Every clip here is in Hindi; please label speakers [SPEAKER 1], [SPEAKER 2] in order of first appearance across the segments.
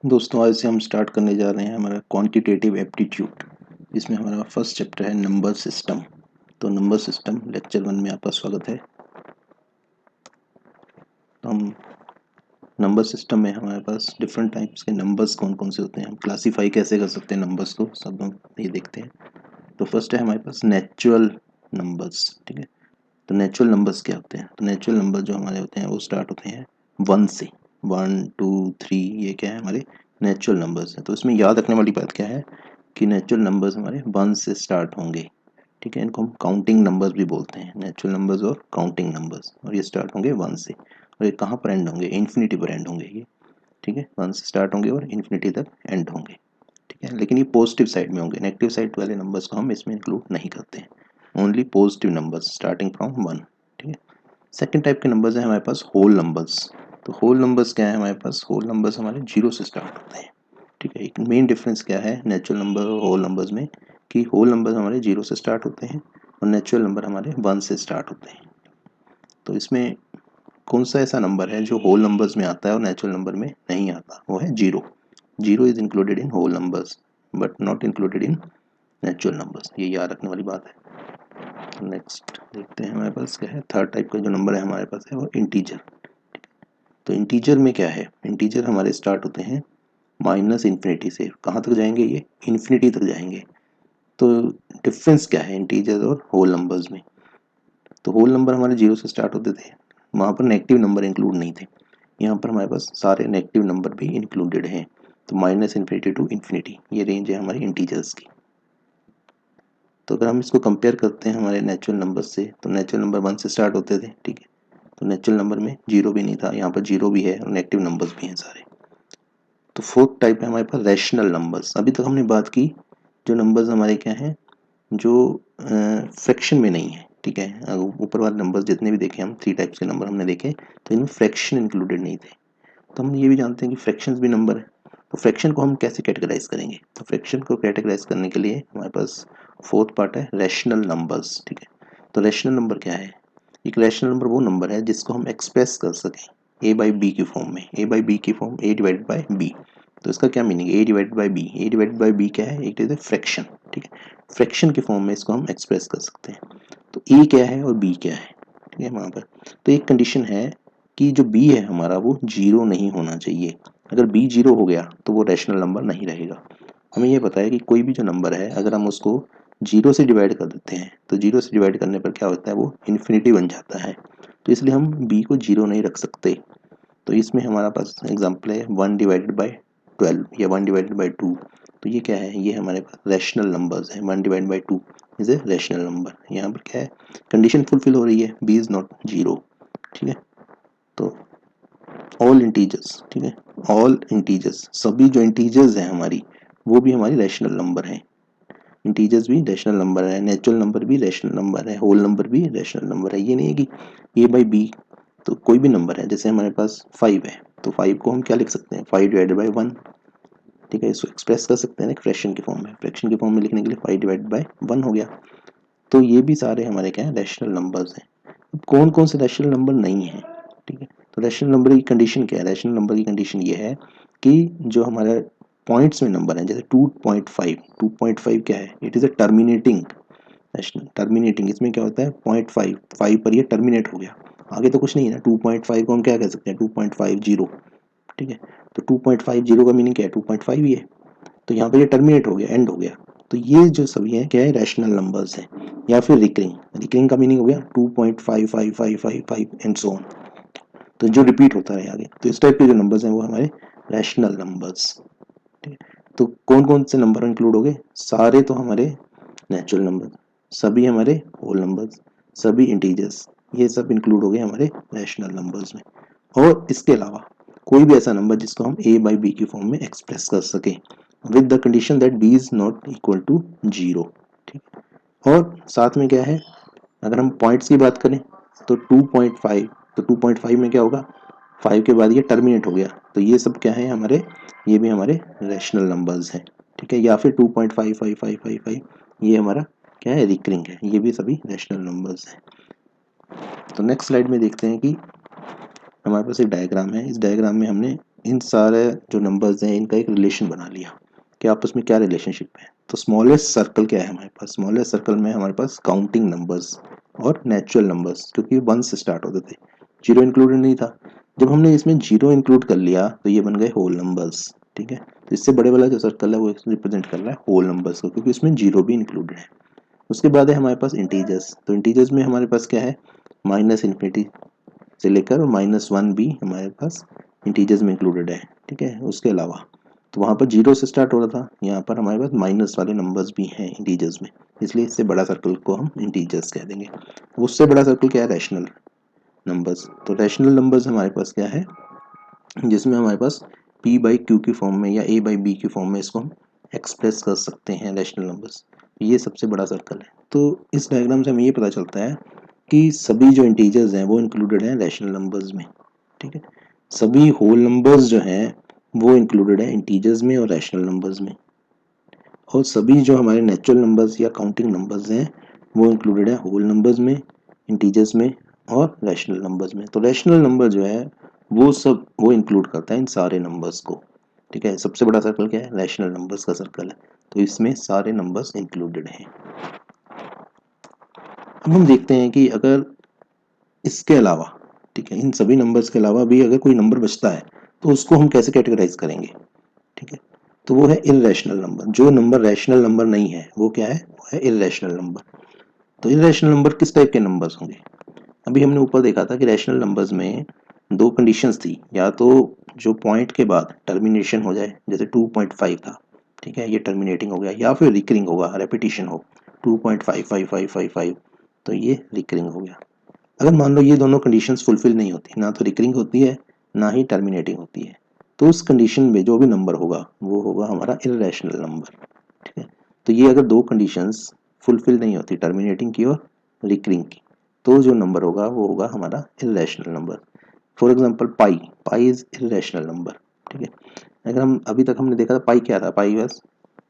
[SPEAKER 1] दोस्तों आज से हम स्टार्ट करने जा रहे हैं हमारा क्वांटिटेटिव एप्टीट्यूड, जिसमें हमारा फर्स्ट चैप्टर है नंबर सिस्टम। तो नंबर सिस्टम लेक्चर 1 में आपका स्वागत है। तो हम नंबर सिस्टम में हमारे पास डिफरेंट टाइप्स के नंबर्स कौन कौन से होते हैं, हम क्लासीफाई कैसे कर सकते हैं नंबर्स को, सब हम ये देखते हैं। तो फर्स्ट है हमारे पास नेचुरल नंबर्स। ठीक है, तो नेचुरल नंबर्स क्या होते हैं? तो नेचुरल नंबर जो हमारे होते हैं वो स्टार्ट होते हैं 1 से। 1 2 3 ये क्या है हमारे नेचुरल नंबर्स है। तो इसमें याद रखने वाली बात क्या है कि नेचुरल नंबर्स हमारे 1 से स्टार्ट होंगे। ठीक है, इनको हम काउंटिंग नंबर्स भी बोलते हैं, नेचुरल नंबर्स और काउंटिंग नंबर्स। और ये स्टार्ट होंगे 1 से, और ये कहाँ पर एंड होंगे? इन्फिनिटी पर एंड होंगे ये। ठीक है, 1 से स्टार्ट होंगे और इन्फिनिटी तक एंड होंगे। ठीक है, लेकिन ये पॉजिटिव साइड में होंगे, नेगेटिव साइड वाले नंबर्स को हम इसमें इंक्लूड नहीं करते हैं। Only positive numbers starting from 1। ठीक है, सेकेंड टाइप के नंबर्स हैं हमारे पास होल नंबर्स। तो होल नंबर्स क्या है हमारे पास? होल नंबर्स हमारे 0 से स्टार्ट होते हैं। ठीक है, एक मेन डिफरेंस क्या है नेचुरल नंबर और होल नंबर्स में, कि होल नंबर्स हमारे 0 से स्टार्ट होते हैं और नेचुरल नंबर हमारे 1 से स्टार्ट होते हैं। तो इसमें कौन सा ऐसा नंबर है जो होल नंबर्स में आता है और नेचुरल नंबर में नहीं आता? वो है 0। 0 is included in whole numbers but not included in natural numbers, ये याद रखने वाली बात है। नेक्स्ट देखते हैं हमारे पास क्या है। थर्ड टाइप का जो नंबर है हमारे पास है वो इंटीजर। तो इंटीजर में क्या है? इंटीजर हमारे स्टार्ट होते हैं माइनस इन्फिनिटी से। कहाँ तक जाएंगे? ये इन्फिनिटी तक जाएंगे। तो डिफरेंस क्या है इंटीजर और होल नंबर्स में? तो होल नंबर हमारे 0 से स्टार्ट होते थे, वहाँ पर नेगेटिव नंबर इंक्लूड नहीं थे। यहाँ पर हमारे पास सारे नेगेटिव नंबर भी इंक्लूडेड हैं। तो माइनस इन्फिनिटी टू इन्फिनिटी ये रेंज है हमारी इंटीजर्स की। तो अगर हम इसको कंपेयर करते हैं हमारे नेचुरल नंबर से, तो नेचुरल नंबर 1 से स्टार्ट होते थे। ठीक है, तो नेचुरल नंबर में 0 भी नहीं था, यहाँ पर 0 भी है और नेगेटिव नंबर्स भी हैं सारे। तो फोर्थ टाइप है हमारे पास रैशनल नंबर्स। अभी तक हमने बात की जो नंबर्स हमारे क्या हैं, जो फ्रैक्शन में नहीं है। ठीक है, ऊपर वाले नंबर्स जितने भी देखे हम, 3 टाइप्स के नंबर हमने देखे, तो इनमें फ्रैक्शन इंक्लूडेड नहीं थे। तो हम ये भी जानते हैं कि फ्रैक्शंस भी नंबर है। तो फ्रैक्शन को हम कैसे कैटेगराइज करेंगे? तो फ्रैक्शन को कैटेगराइज करने के लिए हमारे पास फोर्थ पार्ट है रैशनल नंबर्स। ठीक है, तो रैशनल नंबर क्या है? एक रैशनल नंबर वो नंबर है जिसको हम एक्सप्रेस कर सकें ए बाई बी की फॉर्म में। ए बाई बी की form A divided by B. तो इसका क्या मीनिंग है? A divided by B. A divided by B क्या है? It is a fraction. ठीक है, फ्रैक्शन की फॉर्म में इसको हम एक्सप्रेस कर सकते हैं। तो ए क्या है और बी क्या है? ठीक है, वहाँ पर तो एक कंडीशन है कि जो बी है हमारा वो जीरो नहीं होना चाहिए। अगर बी जीरो हो गया तो वो रैशनल नंबर नहीं रहेगा। हमें ये पता है कि कोई भी जो नंबर है अगर हम उसको जीरो से डिवाइड कर देते हैं तो जीरो से डिवाइड करने पर क्या होता है? वो इन्फिनिटी बन जाता है। तो इसलिए हम बी को जीरो नहीं रख सकते। तो इसमें हमारा पास एग्जांपल है 1 डिवाइडेड बाई 12 या 1 डिवाइडेड बाई 2। तो ये क्या है? ये हमारे पास रैशनल नंबर्स है। 1 divide by 2 is a rational number. यहाँ पर क्या है? कंडीशन फुलफिल हो रही है, बी इज नॉट जीरो। ठीक है, तो ऑल इंटीजर्स। ठीक है, ऑल इंटीजर्स, सभी जो इंटीजर्स हैं हमारी वो भी हमारी रैशनल नंबर है। इंटीजर्स भी रैशनल नंबर है, नेचुरल नंबर भी रैशनल नंबर है, होल नंबर भी रैशनल नंबर है। ये नहीं है कि ए बाई बी। तो कोई भी नंबर है, जैसे हमारे पास 5 है, तो 5 को हम क्या लिख सकते हैं? 5 डिवाइडेड बाई 1। ठीक है, इसको एक्सप्रेस कर सकते हैं ना फ्रैक्शन की फॉर्म में। फ्रैक्शन की फॉर्म में लिखने के लिए 5 डिवाइडेड बाई 1 हो गया। तो ये भी सारे हमारे क्या है? रैशनल नंबर्स हैं। अब कौन कौन से रैशनल नंबर नहीं है? ठीक है, तो रैशनल नंबर की कंडीशन क्या है? रैशनल नंबर की कंडीशन ये है कि जो हमारा पॉइंट्स में नंबर है, जैसे 2.5। 2.5 क्या है? It is a terminating rational. Terminating इसमें क्या होता है? 0.5 5 पर ये टर्मिनेट हो गया, आगे तो कुछ नहीं है ना। 2.5 को हम क्या कह सकते हैं? 2.50। ठीक है, तो 2.50 का मीनिंग क्या है? 2.5 ही है। तो यहाँ पर ये टर्मिनेट हो गया, एंड हो गया। तो ये जो सभी है क्या है? रैशनल नंबर्स हैं। या फिर रिकरिंग। रिकरिंग का मीनिंग हो गया 2.5555 एंड सो ऑन। तो जो रिपीट होता है आगे, तो इस टाइप के जो नंबर्स हैं वो हमारे रैशनल नंबर्स। ठीक है, तो कौन कौन से नंबर इंक्लूड हो गए? सारे तो हमारे नेचुरल नंबर, सभी हमारे होल नंबर्स, सभी इंटीजर्स, ये सब इंक्लूड हो गए हमारे रैशनल नंबर्स में। और इसके अलावा कोई भी ऐसा नंबर जिसको हम ए बाई बी की फॉर्म में एक्सप्रेस कर सके with the condition that b is not equal to zero. ठीक, और साथ में क्या है? अगर हम पॉइंट्स की बात करें तो 2.5, तो 2.5 में क्या होगा? 5 के बाद ये टर्मिनेट हो गया, तो ये सब क्या है हमारे? ये भी हमारे रैशनल नंबर्स हैं। ठीक है, या फिर 2.55555 ये हमारा क्या है? रिकरिंग है। ये भी सभी रैशनल नंबर्स हैं। तो नेक्स्ट स्लाइड में देखते हैं कि हमारे पास एक डायग्राम है, इस डायग्राम में हमने इन सारे जो नंबर्स हैं इनका एक रिलेशन बना लिया कि आपस में क्या रिलेशनशिप है। तो स्मॉलेस्ट सर्कल क्या है हमारे पास, स्मॉलेस्ट सर्कल में हमारे पास काउंटिंग नंबर्स और नेचुरल नंबर्स, क्योंकि 1 से स्टार्ट होते थे, 0 इंक्लूडेड नहीं था। जब हमने इसमें 0 इंक्लूड कर लिया तो ये बन गए होल नंबर्स, ठीक है। तो इससे बड़े वाला जो सर्कल है वो रिप्रेजेंट कर रहा है होल नंबर्स को, क्योंकि इसमें 0 भी इंक्लूडेड है। उसके बाद है हमारे पास इंटीजर्स, तो इंटीजर्स में हमारे पास क्या है, माइनस इन्फिनिटी से लेकर -1 भी हमारे पास इंटीजर्स में इंक्लूडेड है, ठीक है। उसके अलावा तो वहाँ पर 0 से स्टार्ट हो रहा था, यहाँ पर हमारे पास माइनस वाले नंबर्स भी हैं इंटीजर्स में, इसलिए इससे बड़ा सर्कल को हम इंटीजर्स कह देंगे। उससे बड़ा सर्कल क्या है, रैशनल नंबर्स। तो रैशनल नंबर्स हमारे पास क्या है, जिसमें हमारे पास p बाई क्यू की फॉर्म में या a बाई बी की फॉर्म में इसको हम एक्सप्रेस कर सकते हैं रैशनल नंबर्स। ये सबसे बड़ा सर्कल है। तो इस डायग्राम से हमें ये पता चलता है कि सभी जो इंटीजर्स हैं वो इंक्लूडेड हैं रैशनल नंबर्स में, ठीक है। सभी होल नंबर्स जो हैं वो इंक्लूडेड है इंटीजर्स में और रैशनल नंबर्स में, और सभी जो हमारे नेचुरल नंबर्स या काउंटिंग नंबर्स हैं वो इंक्लूडेड है होल नंबर्स में, इंटीजर्स में और रैशनल नंबर्स में। तो रैशनल नंबर जो है वो इंक्लूड करता है इन सारे नंबर्स को, ठीक है। सबसे बड़ा सर्कल क्या है, रैशनल नंबर्स का सर्कल है, तो इसमें सारे नंबर्स इंक्लूडेड हैं। अब हम देखते हैं कि अगर इसके अलावा, ठीक है, इन सभी नंबर्स के अलावा भी अगर कोई नंबर बचता है तो उसको हम कैसे कैटेगराइज करेंगे, ठीक है। तो वो है इर्रेशनल नंबर। जो नंबर रैशनल नंबर नहीं है वो क्या है, वो है इर्रेशनल नंबर। तो इर्रेशनल नंबर किस टाइप के नंबर्स होंगे, अभी हमने ऊपर देखा था कि रैशनल नंबर्स में दो कंडीशंस थी, या तो जो पॉइंट के बाद टर्मिनेशन हो जाए, जैसे 2.5 था, ठीक है, ये टर्मिनेटिंग हो गया, या फिर रिकरिंग होगा, रेपिटेशन हो 2.55555, तो ये रिकरिंग हो गया। अगर मान लो ये दोनों कंडीशंस फुलफिल नहीं होती, ना तो रिकरिंग होती है ना ही टर्मिनेटिंग होती है, तो उस कंडीशन में जो भी नंबर होगा वो होगा हमारा इर्रेशनल नंबर, ठीक है। तो ये अगर दो कंडीशंस फुलफिल नहीं होती, टर्मिनेटिंग की और रिकरिंग की, तो जो नंबर होगा वो होगा हमारा irrational number. For example pi is irrational number, ठीक है। अगर हम अभी तक हमने देखा था पाई क्या था, पाई बस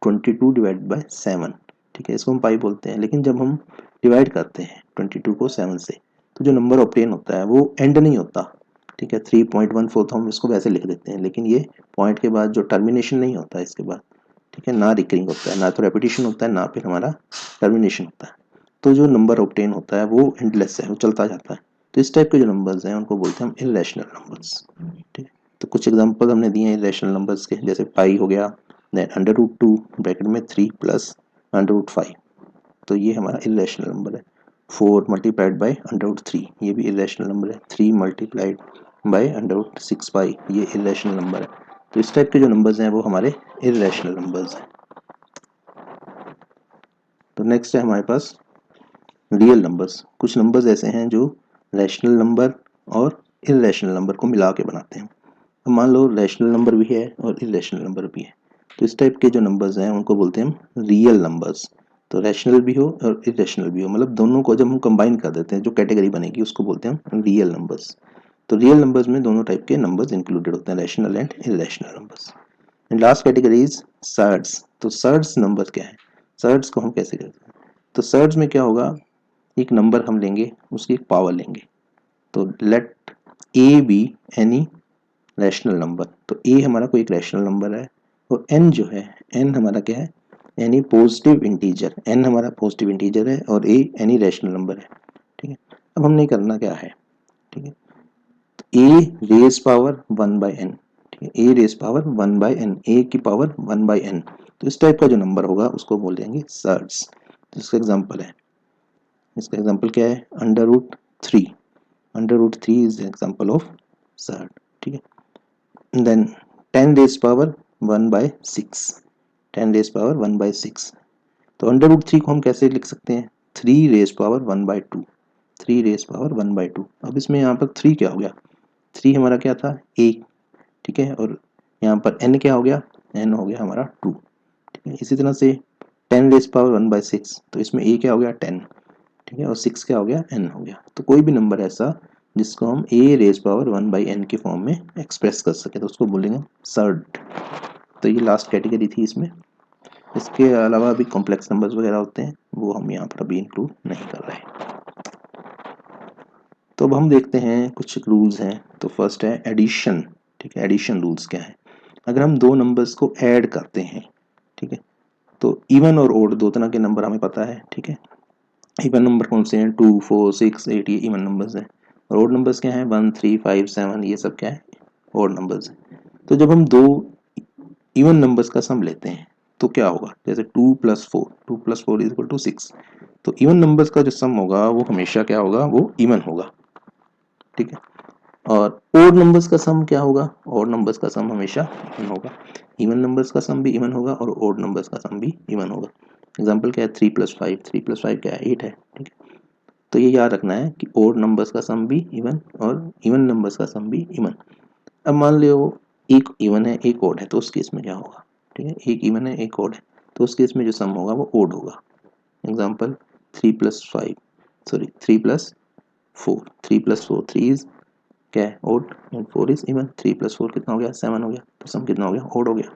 [SPEAKER 1] 22 डिवाइड बाय 7, ठीक है, इसको हम पाई बोलते हैं। लेकिन जब हम डिवाइड करते हैं 22 को 7 से, तो जो नंबर ऑब्टेन होता है वो एंड नहीं होता, ठीक है। 3.14 तो हम इसको वैसे लिख देते हैं, लेकिन ये पॉइंट के बाद जो टर्मिनेशन नहीं होता है इसके बाद, ठीक है, ना रिकरिंग होता है, ना तो रेपिटेशन होता है, ना फिर हमारा टर्मिनेशन होता है, तो जो नंबर ऑब्टेन होता है वो एंडलेस है, वो चलता जाता है। तो इस टाइप के जो नंबर्स हैं उनको बोलते हैं हम इर्रेशनल नंबर्स, ठीक है। तो कुछ एग्जांपल हमने दिए हैं इर्रेशनल नंबर्स के, जैसे पाई हो गया, देन √2 ब्रैकेट में 3 प्लस √5, तो ये हमारा इर्रेशनल नंबर है। 4 मल्टीप्लाइड बाय √3, ये भी इर्रेशनल नंबर है। 3 मल्टीप्लाइड बाय √6 पाई, ये इर्रेशनल नंबर है। तो इस टाइप के जो नंबर्स हैं वो हमारे इर्रेशनल नंबर्स हैं। तो नेक्स्ट है हमारे पास रियल नंबर्स। कुछ नंबर्स ऐसे हैं जो रैशनल नंबर और इर्रेशनल नंबर को मिला के बनाते हैं। अब मान लो रैशनल नंबर भी है और इर्रेशनल नंबर भी है, तो इस टाइप के जो नंबर्स हैं उनको बोलते हैं हम रियल नंबर्स। तो रैशनल भी हो और इर्रेशनल भी हो, मतलब दोनों को जब हम कंबाइन कर देते हैं जो कैटेगरी बनेगी उसको बोलते हैं हम रियल नंबर्स। तो रियल नंबर्स में दोनों टाइप के नंबर्स इंक्लूडेड होते हैं, rational and irrational numbers. And last category is surds. तो सर्ड्स नंबर क्या है, सर्ड्स को हम कैसे करते हैं, तो सर्ड्स में क्या होगा, एक नंबर हम लेंगे, उसकी एक पावर लेंगे। तो let a b any rational number, तो ए हमारा कोई एक रैशनल नंबर है, और एन जो है, एन हमारा क्या है, एनी पॉजिटिव इंटीजर, एन हमारा पॉजिटिव इंटीजर है और ए एनी रैशनल नंबर है, ठीक है। अब हमने करना क्या है, ठीक है, तो ए रेज पावर 1 बाई एन, ठीक है, ए रेज पावर 1 बाई एन, ए की पावर 1 बाई एन, तो इस टाइप का जो नंबर होगा उसको बोल देंगे सर्ड्स। तो इसका एग्जाम्पल है, इसका एग्जाम्पल क्या है, √3, √3 इज एग्जाम्पल ऑफ सर्ड, ठीक है। Then 10 raise power 1 by 6, 10 raise power 1 by 6, तो √3 को हम कैसे लिख सकते हैं, 3 raise power 1 by 2, 3 raise power 1 by 2। अब इसमें यहाँ पर 3 क्या हो गया, 3 हमारा क्या था, a, ठीक है, और यहाँ पर n क्या हो गया, n हो गया हमारा 2, ठीक है। इसी तरह से 10 रेज पावर 1 बाय 6, तो इसमें a क्या हो गया 10, ठीक है, और 6 क्या हो गया, n हो गया। तो कोई भी नंबर ऐसा जिसको हम a raise power 1 by n के फॉर्म में एक्सप्रेस कर सके तो उसको बोलेंगे सर्ड। तो ये लास्ट कैटेगरी थी इसमें। इसके अलावा भी कॉम्प्लेक्स नंबर्स वगैरह होते हैं, वो हम यहाँ पर अभी इंक्लूड नहीं कर रहे हैं। तो अब हम देखते हैं कुछ रूल्स हैं। तो फर्स्ट है एडिशन। ठीक है, एडिशन रूल्स क्या है? अगर हम दो नंबर्स को ऐड करते हैं, ठीक है, तो इवन और ओड दो तरह के नंबर हमें पता है। ठीक है, इवन नंबर कौन से हैं? 2, 4, 6, 8, ये इवन नंबर्स हैं। और ओड नंबर्स क्या हैं? 1, 3, 5, 7, ये सब क्या है? ओड नंबर्स हैं। तो जब हम दो इवन नंबर्स का सम लेते हैं तो क्या होगा? जैसे 2 + 4 इज इक्वल टू 6। तो इवन नंबर्स का जो सम होगा वो हमेशा क्या होगा? वो इवन होगा। ठीक है, और ओड नंबर्स का सम क्या होगा? ओड नंबर्स का सम हमेशा इवन होगा। इवन नंबर्स का सम भी इवन होगा और ओड नंबर्स का सम भी इवन होगा। एग्जांपल क्या है? 3 + 5, 3 + 5 क्या है? 8 है। ठीक है, तो ये याद रखना है कि ओड नंबर्स का सम भी इवन और इवन नंबर्स का सम भी इवन। अब मान लो एक इवन है एक ओड है, तो उस केस में क्या होगा? ठीक है, एक इवन है एक ओड है, तो उस केस में जो सम होगा वो ओड होगा। एग्जांपल 3 + 5, सॉरी 3 + 4, 3 + 4, 3 इज क्या है? Odd, and 4 is even. 3 + 4 कितना हो गया? 7 हो गया। तो सम कितना हो गया? ओड हो गया।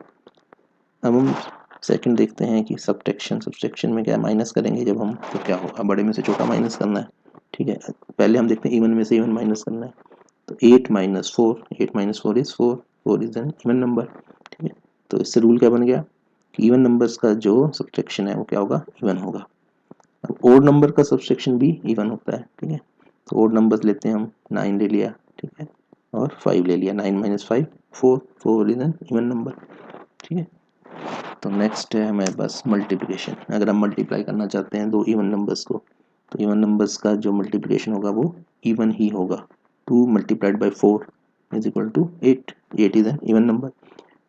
[SPEAKER 1] अब हम सेकंड देखते हैं कि सब्ट्रैक्शन। सब्ट्रैक्शन में क्या है? माइनस करेंगे जब हम, तो क्या होगा? बड़े में से छोटा माइनस करना है। ठीक है, पहले हम देखते हैं इवन में से इवन माइनस करना है। तो 8 - 4, 8 - 4 is 4, 4 is an even number. ठीक है, तो इससे रूल क्या बन गया कि इवन नंबर्स का जो सब्ट्रैक्शन है वो क्या होगा? इवन होगा। अब ओड नंबर का सब्ट्रैक्शन भी इवन होता है। ठीक है, तो ओड नंबर्स लेते हैं हम, 9 ले लिया, ठीक है, और 5 ले लिया। 9 - 5 4, 4 इज एन इवन नंबर। ठीक है, तो नेक्स्ट है हमारे पास मल्टीप्लिकेशन। अगर हम मल्टीप्लाई करना चाहते हैं दो इवन नंबर्स को, तो इवन नंबर्स का जो मल्टीप्लिकेशन होगा वो इवन ही होगा। 2 × 4 is equal to 8। 8 is an even number.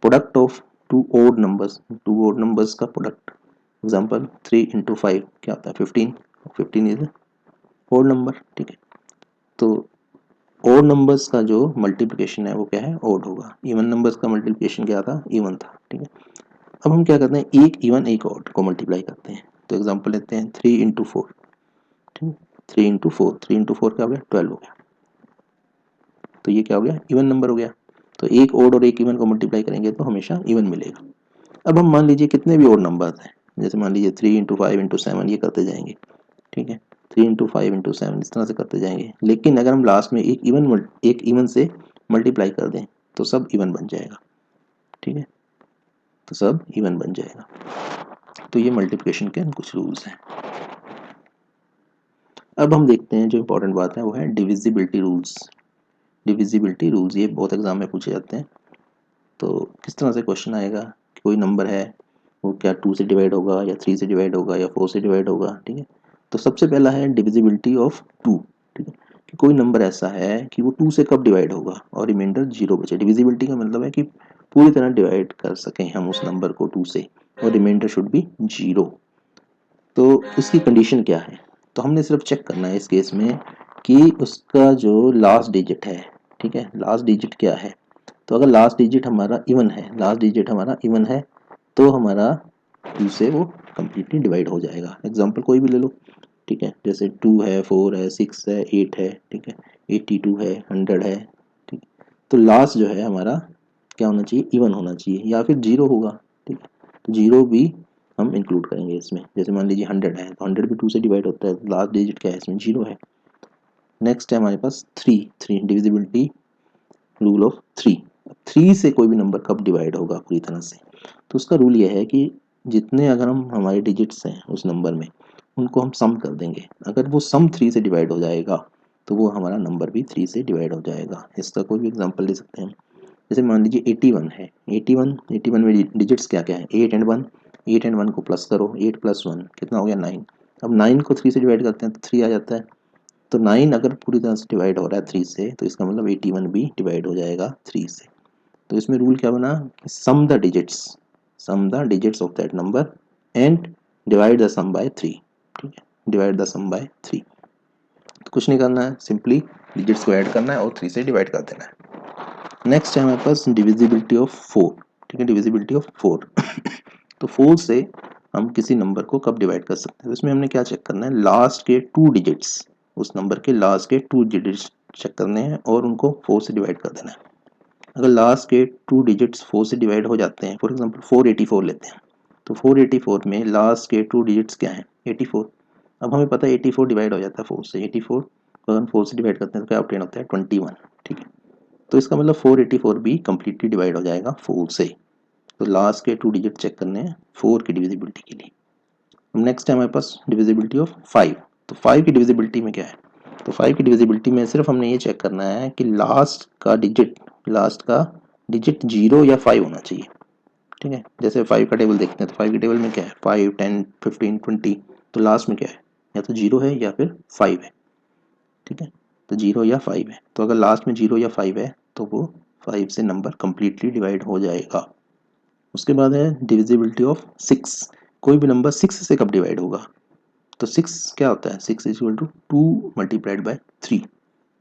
[SPEAKER 1] Product of two odd numbers, two odd numbers का प्रोडक्ट। एग्जांपल 3 × 5 क्या होता है? 15। 15 इज ओड नंबर। ठीक है, तो ओड नंबर्स का जो मल्टीप्लिकेशन है वो क्या है? ओड होगा। इवन नंबर्स का मल्टीप्लिकेशन क्या था? इवन था। ठीक है, अब हम क्या करते हैं? एक इवन एक ऑड को मल्टीप्लाई करते हैं। तो एग्जांपल लेते हैं 3 × 4। ठीक है, 3 × 4, 3 × 4 क्या हो गया? 12 हो गया। तो ये क्या हो गया? इवन नंबर हो गया। तो एक ओड और एक इवन को मल्टीप्लाई करेंगे तो हमेशा इवन मिलेगा। अब हम मान लीजिए कितने भी ओड नंबर्स हैं, जैसे मान लीजिए 3 × 5 × 7 ये करते जाएंगे। ठीक है, 3 × 5 × 7 इस तरह से करते जाएंगे। लेकिन अगर हम लास्ट में एक इवन से मल्टीप्लाई कर दें तो सब इवन बन जाएगा। ठीक है, तो सब इवन बन जाएगा। तो ये मल्टीप्लिकेशन के कुछ रूल्स हैं। अब हम देखते हैं जो इंपॉर्टेंट बात है वो है डिविजिबिलिटी रूल्स। डिविजिबिलिटी रूल्स ये बहुत एग्जाम में पूछे जाते हैं। तो किस तरह से क्वेश्चन आएगा कि कोई नंबर है वो क्या 2 से डिवाइड होगा या 3 से डिवाइड होगा या 4 से डिवाइड होगा। ठीक है, तो सबसे पहला है डिविजिबिलिटी ऑफ 2। ठीक है, कि कोई नंबर ऐसा है कि वो 2 से कब डिवाइड होगा और रिमाइंडर 0 बचे। डिविजिबिलिटी का मतलब है कि पूरी तरह डिवाइड कर सकें हम उस नंबर को 2 से और रिमाइंडर शुड बी 0। तो उसकी कंडीशन क्या है? तो हमने सिर्फ चेक करना है इस केस में कि उसका जो लास्ट डिजिट है, ठीक है, लास्ट डिजिट क्या है। तो अगर लास्ट डिजिट हमारा इवन है, लास्ट डिजिट हमारा इवन है, तो हमारा 2 से वो कम्प्लीटली डिवाइड हो जाएगा। एग्जांपल कोई भी ले लो। ठीक है, जैसे 2 है, 4 है, 6 है, 8 है, ठीक है, 82 है, 100 है। ठीक, तो लास्ट जो है हमारा क्या होना चाहिए? इवन होना चाहिए या फिर 0 होगा। ठीक है, तो 0 भी हम इंक्लूड करेंगे इसमें। जैसे मान लीजिए 100 है, तो 100 भी 2 से डिवाइड होता है, लास्ट डिजिट क्या है इसमें? 0 है। नेक्स्ट है हमारे पास 3 डिविजिबिलिटी रूल ऑफ 3 से कोई भी नंबर कब डिवाइड होगा पूरी तरह से? तो उसका रूल ये है कि जितने अगर हम हमारे डिजिट्स हैं उस नंबर में उनको हम सम कर देंगे। अगर वो सम 3 से डिवाइड हो जाएगा तो वो हमारा नंबर भी 3 से डिवाइड हो जाएगा। इसका कोई भी एग्जांपल ले सकते हैं हम। जैसे मान लीजिए 81 है, 81 में डिजिट्स क्या क्या है? 8 एंड 1। 8 एंड 1 को प्लस करो, 8 + 1 कितना हो गया? 9। अब 9 को 3 से डिवाइड करते हैं तो 3 आ जाता है। तो 9 अगर पूरी तरह से डिवाइड हो रहा है 3 से, तो इसका मतलब 81 भी डिवाइड हो जाएगा 3 से। तो इसमें रूल क्या बना कि sum the digits of that number and divide the sum by 3। ठीक है, डिवाइड द सम बाय 3। तो कुछ नहीं करना है, सिंपली डिजिट्स को ऐड करना है और 3 से डिवाइड कर देना है। नेक्स्ट है हमारे पास डिविजिबिलिटी ऑफ 4। ठीक है, डिविजिबिलिटी ऑफ 4 तो 4 से हम किसी नंबर को कब डिवाइड कर सकते हैं? तो इसमें हमने क्या चेक करना है? लास्ट के 2 डिजिट्स, उस नंबर के लास्ट के 2 डिजिट्स चेक करने हैं और उनको 4 से डिवाइड कर देना है। अगर लास्ट के 2 डिजिट्स 4 से डिवाइड हो जाते हैं, फॉर एग्जांपल 484 लेते हैं, तो 484 में लास्ट के 2 डिजिट्स क्या हैं? 84। अब हमें पता है 84 डिवाइड हो जाता है 4 से। 84 तो हम 4 से डिवाइड करते हैं तो क्या ऑब्टेन होता है 21, ठीक है। तो इसका मतलब 484 भी कम्प्लीटली डिवाइड हो जाएगा 4 से। तो लास्ट के 2 डिजिट चेक करने हैं 4 की डिविजिबिलिटी के लिए। अब नेक्स्ट है हमारे पास डिविजिबिलिटी ऑफ 5। तो 5 की डिविजिबिलिटी में क्या है, तो 5 की डिविजिबिलिटी में सिर्फ हमने ये चेक करना है कि लास्ट का डिजिट 0 या 5 होना चाहिए, ठीक है। जैसे 5 का टेबल देखते हैं तो 5 के टेबल में क्या है 5, 10, 15, 20, तो लास्ट में क्या है या तो 0 है या फिर 5 है, ठीक है। तो 0 या 5 है, तो अगर लास्ट में 0 या 5 है तो वो 5 से नंबर कम्प्लीटली डिवाइड हो जाएगा। उसके बाद है डिविजिबिलिटी ऑफ 6। कोई भी नंबर 6 से कब डिवाइड होगा, तो 6 क्या होता है 6 is equal to 2 multiplied by 3।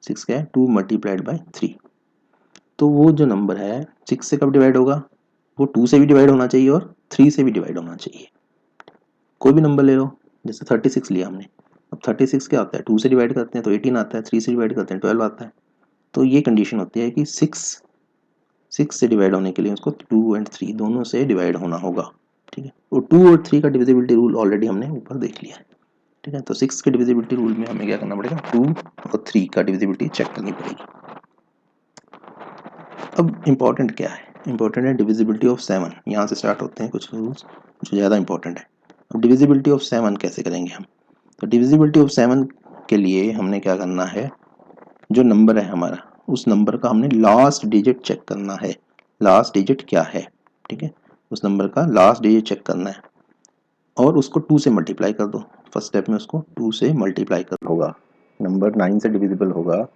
[SPEAKER 1] 6 क्या है 2 मल्टीप्लाइड बाय 3। तो वो जो नंबर है 6 से कब डिवाइड होगा, वो 2 से भी डिवाइड होना चाहिए और 3 से भी डिवाइड होना चाहिए। कोई भी नंबर ले लो, जैसे 36 लिया हमने। अब 36 क्या होता है 2 से डिवाइड करते हैं तो 18 आता है, 3 से डिवाइड करते हैं 12 आता है। तो ये कंडीशन होती है कि 6 से डिवाइड होने के लिए उसको 2 एंड 3 दोनों से डिवाइड होना होगा, ठीक है। और 2 और 3 का डिविजिबिलिटी रूल ऑलरेडी हमने ऊपर देख लिया है, ठीक है। तो 6 के डिविजिबिलिटी रूल में हमें क्या करना पड़ेगा 2 और 3 का डिविजिबिलिटी चेक करनी पड़ेगी। अब इम्पॉर्टेंट क्या है, इम्पॉर्टेंट है डिविजिबिलिटी ऑफ 7। यहाँ से स्टार्ट होते हैं कुछ रूल्स जो ज़्यादा इंपॉर्टेंट है। अब डिविजिबिलिटी ऑफ 7 कैसे करेंगे हम, तो डिविजिबिलिटी ऑफ 7 के लिए हमने क्या करना है, जो नंबर है हमारा उस नंबर का हमने लास्ट डिजिट चेक करना है। लास्ट डिजिट क्या है, ठीक है, उस नंबर का लास्ट डिजिट चेक करना है और उसको 2 से मल्टीप्लाई कर दो। फर्स्ट स्टेप में उसको 2 से मल्टीप्लाई कर होगा। नंबर 9 से डिविजिबल होगा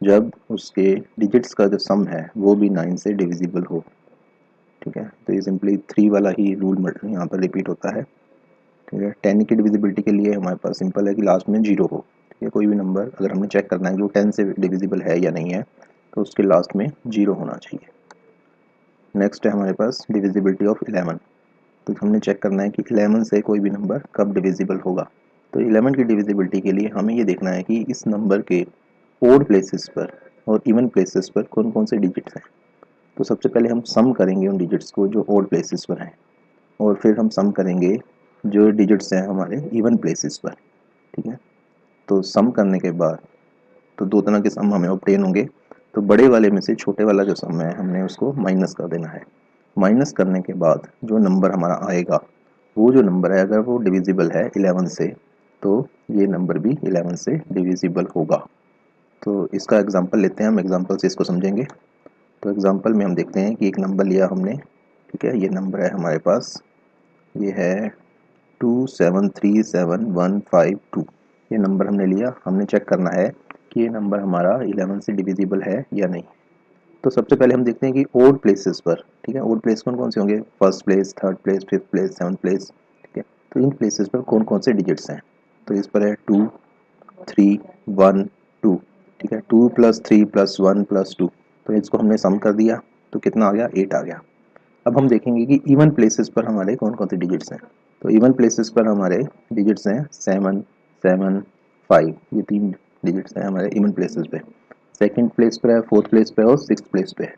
[SPEAKER 1] जब उसके डिजिट्स का जो सम है वो भी 9 से डिविजिबल हो, ठीक है। तो ये सिंपली 3 वाला ही रूल यहाँ पर रिपीट होता है, ठीक है। 10 की डिविजिबिलिटी के लिए हमारे पास सिंपल है कि लास्ट में 0 हो, ठीक है। कोई भी नंबर अगर हमने चेक करना है कि वो 10 से डिविजिबल है या नहीं है तो उसके लास्ट में 0 होना चाहिए। नेक्स्ट है हमारे पास डिविजिबिलिटी ऑफ 11। तो हमने चेक करना है कि 11 से कोई भी नंबर कब डिविजिबल होगा। तो 11 की डिविजिबिलिटी के लिए हमें ये देखना है कि इस नंबर के ओड प्लेसेस पर और इवन प्लेसेस पर कौन कौन से डिजिट्स हैं। तो सबसे पहले हम सम करेंगे उन डिजिट्स को जो ओड प्लेसेस पर हैं, और फिर हम सम करेंगे जो डिजिट्स हैं हमारे इवन प्लेसेस पर, ठीक है। तो सम करने के बाद तो दो तरह के सम हमें ऑब्टेन होंगे। तो बड़े वाले में से छोटे वाला जो सम है हमने उसको माइनस कर देना है। माइनस करने के बाद जो नंबर हमारा आएगा वो जो नंबर है अगर वो डिविजिबल है 11 से तो ये नंबर भी 11 से डिविजिबल होगा। तो इसका एग्जांपल लेते हैं, हम एग्जांपल से इसको समझेंगे। तो एग्जांपल में हम देखते हैं कि एक नंबर लिया हमने, ठीक है। ये नंबर है हमारे पास, ये है 2737152। ये नंबर हमने लिया, हमने चेक करना है कि ये नंबर हमारा 11 से डिविजिबल है या नहीं। तो सबसे पहले हम देखते हैं कि ओड प्लेसेस पर, ठीक है, ओड प्लेस कौन कौन से होंगे, first place, third place, fifth place, seventh place, ठीक है। तो इन प्लेसेस पर कौन कौन से डिजिट्स हैं, तो इस पर है 2, 3, 1, 2, ठीक है। 2 + 3 + 1 + 2, तो इसको हमने सम कर दिया तो कितना आ गया 8 आ गया। अब हम देखेंगे कि इवन प्लेसेस पर हमारे कौन कौन से डिजिट्स हैं। तो इवन प्लेसेस पर हमारे डिजिट्स हैं 7, 7, 5, ये 3 डिजिट्स हैं हमारे इवन प्लेसेस पे। सेकंड प्लेस पर है, फोर्थ प्लेस पे और सिक्स्थ प्लेस पे है,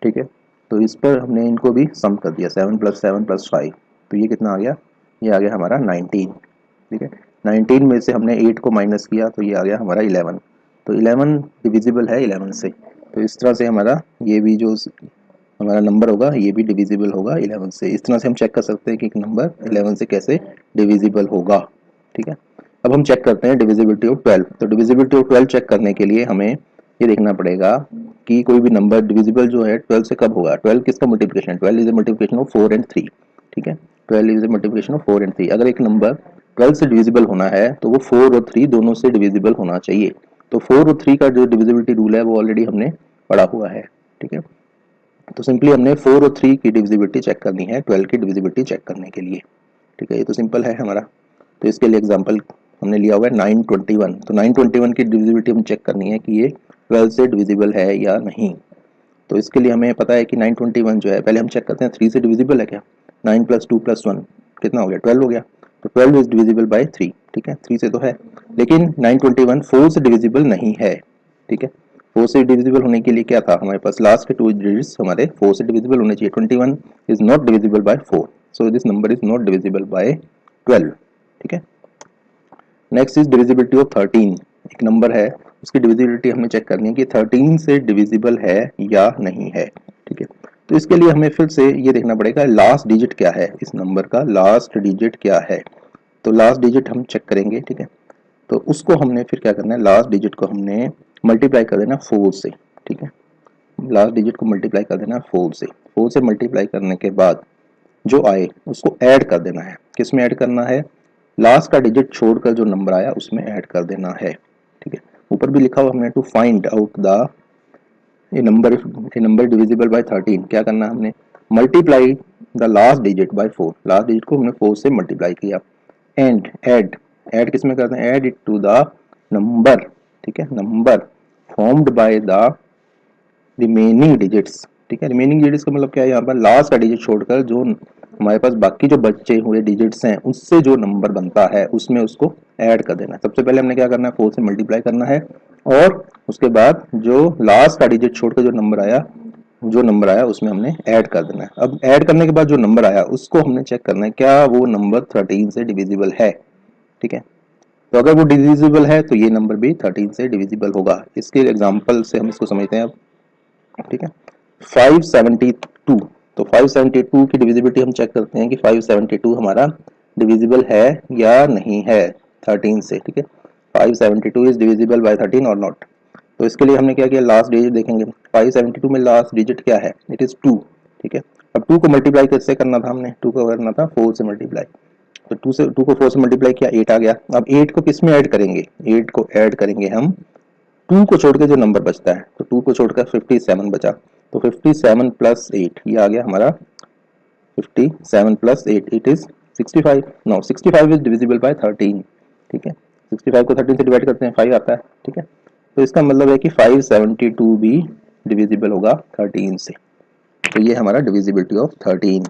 [SPEAKER 1] ठीक है। तो इस पर हमने इनको भी सम कर दिया 7 + 7 + 5, तो ये कितना आ गया, ये आ गया हमारा 19, ठीक है। 19 में से हमने 8 को माइनस किया तो ये आ गया हमारा 11। तो 11 डिविजिबल है 11 से। तो इस तरह से हमारा ये भी जो हमारा नंबर होगा ये भी डिविजिबल होगा 11 से। इस तरह से हम चेक कर सकते हैं कि एक नंबर 11 से कैसे डिविजिबल होगा, ठीक है। अब हम चेक करते हैं डिविजिबिलिटी ऑफ 12। तो डिविजिबिलिटी ऑफ 12 चेक करने के लिए हमें ये देखना पड़ेगा कि कोई भी नंबर डिविजिबल जो है 12 से कब होगा। 12 किसका मल्टीप्लिकेशन है, 12 is a multiplication of 4 and 3, ठीक है। 12 is a multiplication of 4 and 3। अगर एक नंबर 12 से डिविजिबल होना है तो वो 4 और 3 दोनों से डिविजिबल होना चाहिए। तो 4 और 3 का जो डिविजिबिलिटी रूल है वो ऑलरेडी हमने पढ़ा हुआ है, ठीक है। तो सिंपली हमने 4 और 3 की डिविजिबिलिटी चेक करनी है 12 की डिविजिबिलिटी चेक करने के लिए, ठीक है। ये तो सिंपल है हमारा। तो इसके लिए एग्जांपल हमने लिया हुआ है 921। तो 921 की डिविजिबिलिटी हम चेक करनी है कि ये 12 से डिविजिबल है या नहीं। तो इसके लिए हमें पता है कि 921 जो है, पहले हम चेक करते हैं 3 से डिविजिबल है क्या। 9 + 2 + 1 कितना हो गया 12 हो गया। तो 12 इज डिविजिबल बाय 3, ठीक है, 3 से तो है। लेकिन 921 4 से डिविजिबल नहीं है, ठीक है। 4 से डिविजिबल होने के लिए क्या था हमारे पास, लास्ट के 2 डिजिट्स हमारे 4 से डिविजिबल होने चाहिए। 21 is not divisible by 4, so this number is not divisible by 12, ठीक है। Next is divisibility of 13। एक नंबर है उसकी डिविजिबिलिटी हमें चेक करनी है कि 13 से डिविजिबल है या नहीं है। ठीक है, तो इसके लिए हमें फिर से ये देखना पड़ेगा लास्ट डिजिट क्या है, इस नंबर का लास्ट डिजिट क्या है। तो लास्ट डिजिट हम चेक करेंगे। ठीक है, तो उसको हमने फिर क्या करना है, लास्ट डिजिट को हमने मल्टीप्लाई कर देना 4 से। ठीक है, लास्ट डिजिट को मल्टीप्लाई कर देना 4 से। 4 से मल्टीप्लाई करने के बाद जो आए उसको ऐड कर देना है। किस में ऐड करना है, लास्ट का डिजिट छोड़कर जो नंबर आया उसमें ऐड कर देना है। ठीक है, ऊपर भी लिखा हुआ हमने to find out the a number divisible by 13 क्या करना है हमने, multiply the last digit by 4। Last digit को हमने 4 से मल्टीप्लाई किया एंड ऐड, ऐड किस में करते हैं, add it to the number. ठीक है, number formed by the remaining digits. ठीक है, रिमेनिंग डिजिट्स का मतलब क्या है, यहाँ पर लास्ट का डिजिट छोड़कर जो हमारे पास बाकी जो बचे हुए डिजिट्स हैं उससे जो नंबर बनता है उसमें उसको ऐड कर देना है। सबसे पहले हमने क्या करना है, 4 से मल्टीप्लाई करना है और उसके बाद जो लास्ट का डिजिट छोड़कर जो नंबर आया उसमें हमने ऐड कर देना है। अब ऐड करने के बाद जो नंबर आया उसको हमने चेक करना है क्या वो नंबर 13 से डिविजिबल है। ठीक है, तो अगर वो डिविजिबल है तो ये नंबर भी 13 से डिविजिबल होगा। इसके एग्जांपल से हम इसको समझते हैं अब। ठीक है, 572, तो 572 की डिविजिबिलिटी हम चेक करते हैं कि 572 हमारा डिविजिबल है या नहीं है 13 से। ठीक है, 572 इज डिविजिबल बाय 13 और नॉट। तो इसके लिए हमने क्या किया, लास्ट डिजिट देखेंगे। 572 में लास्ट डिजिट क्या है, इट इज 2। ठीक है, अब 2 को मल्टीप्लाई कैसे करना था हमने, 2 को करना था 4 से मल्टीप्लाई। तो 2 को 4 से मल्टीप्लाई किया, 8 आ गया। अब 8 को किस में ऐड करेंगे, 8 को ऐड करेंगे हम 2 को छोड़ के जो नंबर बचता है, तो 2 को छोड़कर 57 बचा। तो 57 प्लस 8 ये आ गया हमारा 57 plus 8 it is 65। No 65 is divisible by 13। ठीक है, 65 को 13 से डिवाइड करते हैं 5 आता है। ठीक है, तो इसका मतलब है कि 572 भी डिविजिबल होगा 13 से। तो ये हमारा divisibility of 13।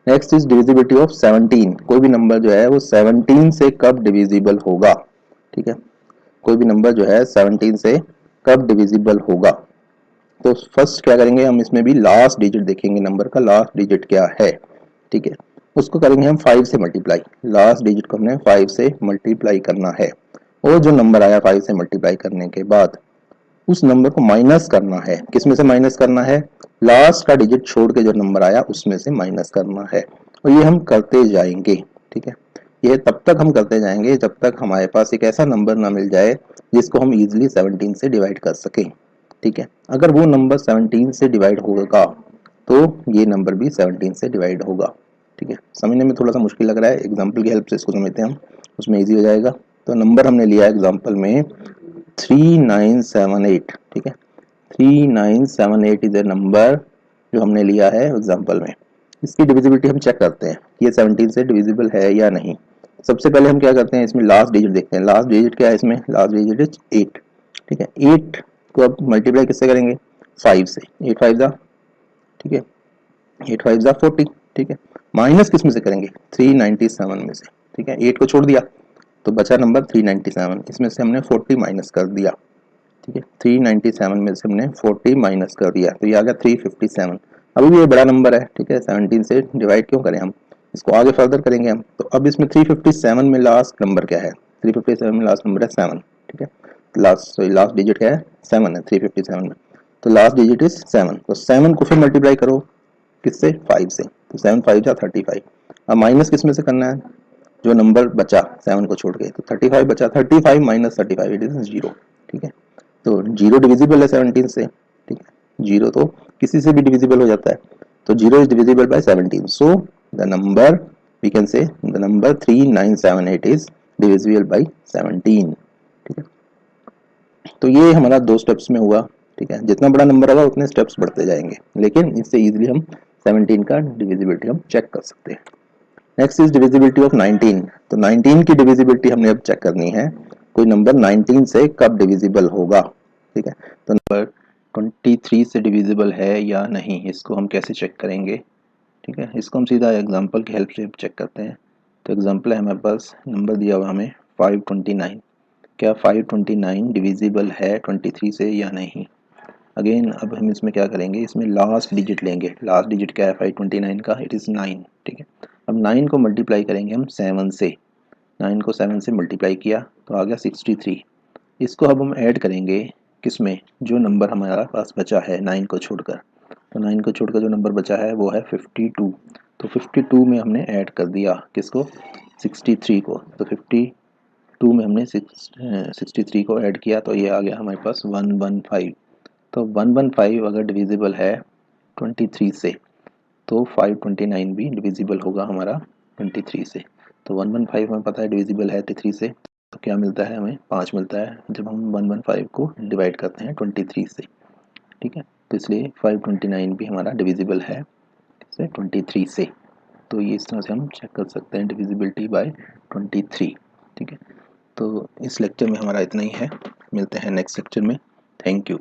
[SPEAKER 1] Next is divisibility of 17। कोई भी नंबर जो है वो 17 से कब डिविजिबल होगा। ठीक है, कोई भी नंबर जो है 17 से कब डिविजिबल होगा। तो फर्स्ट क्या करेंगे, हम इसमें भी लास्ट डिजिट देखेंगे, नंबर का लास्ट डिजिट क्या है। ठीक है, उसको करेंगे हम 5 से मल्टीप्लाई। लास्ट डिजिट को हमने 5 से मल्टीप्लाई करना है और जो नंबर आया 5 से मल्टीप्लाई करने के बाद उस नंबर को माइनस करना है। किस में से माइनस करना है, लास्ट का डिजिट छोड़ के जो नंबर आया उसमें से माइनस करना है और ये हम करते जाएंगे। ठीक है, ये तब तक हम करते जाएंगे जब तक हमारे पास एक ऐसा नंबर ना मिल जाए जिसको हम इजीली 17 से डिवाइड कर सकें। ठीक है, अगर वो नंबर 17 से डिवाइड होगा तो ये नंबर भी 17 से डिवाइड होगा। ठीक है, समझने में थोड़ा सा मुश्किल लग रहा है, एग्जाम्पल की हेल्प से इसको समझते हैं हम, उसमें ईजी हो जाएगा। तो नंबर हमने लिया एग्जाम्पल में 3978। ठीक है, 3978 इज ए नंबर जो हमने लिया है एग्जाम्पल में। इसकी डिविजिबिलिटी हम चेक करते हैं कि ये 17 से डिविजिबल है या नहीं। सबसे पहले हम क्या करते हैं, इसमें लास्ट डिजिट देखते हैं। लास्ट डिजिट क्या है इसमें, लास्ट डिजिट इज 8। ठीक है, 8 को अब मल्टीप्लाई किससे करेंगे, 5 से। 8 5 जा, ठीक है, 8 5 जा 40। ठीक है, माइनस किस में से करेंगे, 397 में से। ठीक है, 8 को छोड़ दिया तो बचा नंबर 397, इसमें से हमने 40 माइनस कर दिया। ठीक है, 397 में से हमने 40 माइनस कर दिया तो ये आ गया 357। अभी भी ये बड़ा नंबर है। ठीक है, 17 से डिवाइड क्यों करें हम, इसको आगे फर्दर करेंगे हम। तो अब इसमें 357 में लास्ट नंबर क्या है, 357 में लास्ट नंबर है 7। ठीक है, लास्ट डिजिट क्या है, 7 है 357 में। तो लास्ट डिजिट इज 7। तो 7 को फिर मल्टीप्लाई करो किससे, 5 से। तो 7 5 जा 35। अब माइनस किस में से करना है, जो नंबर बचा 7 को छोड़ के, तो 35 बचा। 35 माइनस 35 इट इज 0। ठीक है, तो 0 डिविजिबल है 17 से। ठीक है, 0 तो किसी से भी डिविजिबल हो जाता है। तो 0 is divisible by 17, so the number we can say the number 3978 is divisible by 17। ठीक है, तो ये हमारा 2 स्टेप्स में हुआ। ठीक है, जितना बड़ा नंबर होगा उतने स्टेप्स बढ़ते जाएंगे, लेकिन इससे इजीली हम 17 का डिविजिबिलिटी हम चेक कर सकते हैं। Next is divisibility of 19। तो 19 की डिविजिबिलिटी हमने अब चेक करनी है, कोई नंबर 19 से कब डिविजिबल होगा। ठीक है, तो नंबर 23 से डिविजिबल है या नहीं, इसको हम कैसे चेक करेंगे। ठीक है, इसको हम सीधा एग्जांपल की हेल्प से चेक करते हैं। तो एग्जांपल है हमारे पास, नंबर दिया हुआ हमें 529। क्या 529 डिविजिबल है 23 से या नहीं। अगेन अब हम इसमें क्या करेंगे, इसमें लास्ट डिजिट लेंगे। लास्ट डिजिट क्या है 529 का, इट इज़ 9। ठीक है, अब 9 को मल्टीप्लाई करेंगे हम 7 से। 9 को 7 से मल्टीप्लाई किया तो आ गया 63। इसको अब हम ऐड करेंगे किसमें, जो नंबर हमारा पास बचा है 9 को छोड़कर। तो 9 को छोड़कर जो नंबर बचा है वो है 52। तो 52 में हमने ऐड कर दिया किसको, 63 को। तो 52 में हमने 63 को ऐड किया तो ये आ गया हमारे पास 115। तो 115 अगर डिविजिबल है 23 से तो 529 भी डिविजिबल होगा हमारा 23 से। तो 115 हमें पता है डिविजिबल है 23 से, तो क्या मिलता है हमें 5 मिलता है जब हम 115 को डिवाइड करते हैं 23 से। ठीक है, तो इसलिए 529 भी हमारा डिविजिबल है से 23 से। तो ये इस तरह से हम चेक कर सकते हैं डिविजिबिलिटी बाय 23। ठीक है, तो इस लेक्चर में हमारा इतना ही है, मिलते हैं नेक्स्ट लेक्चर में। Thank you.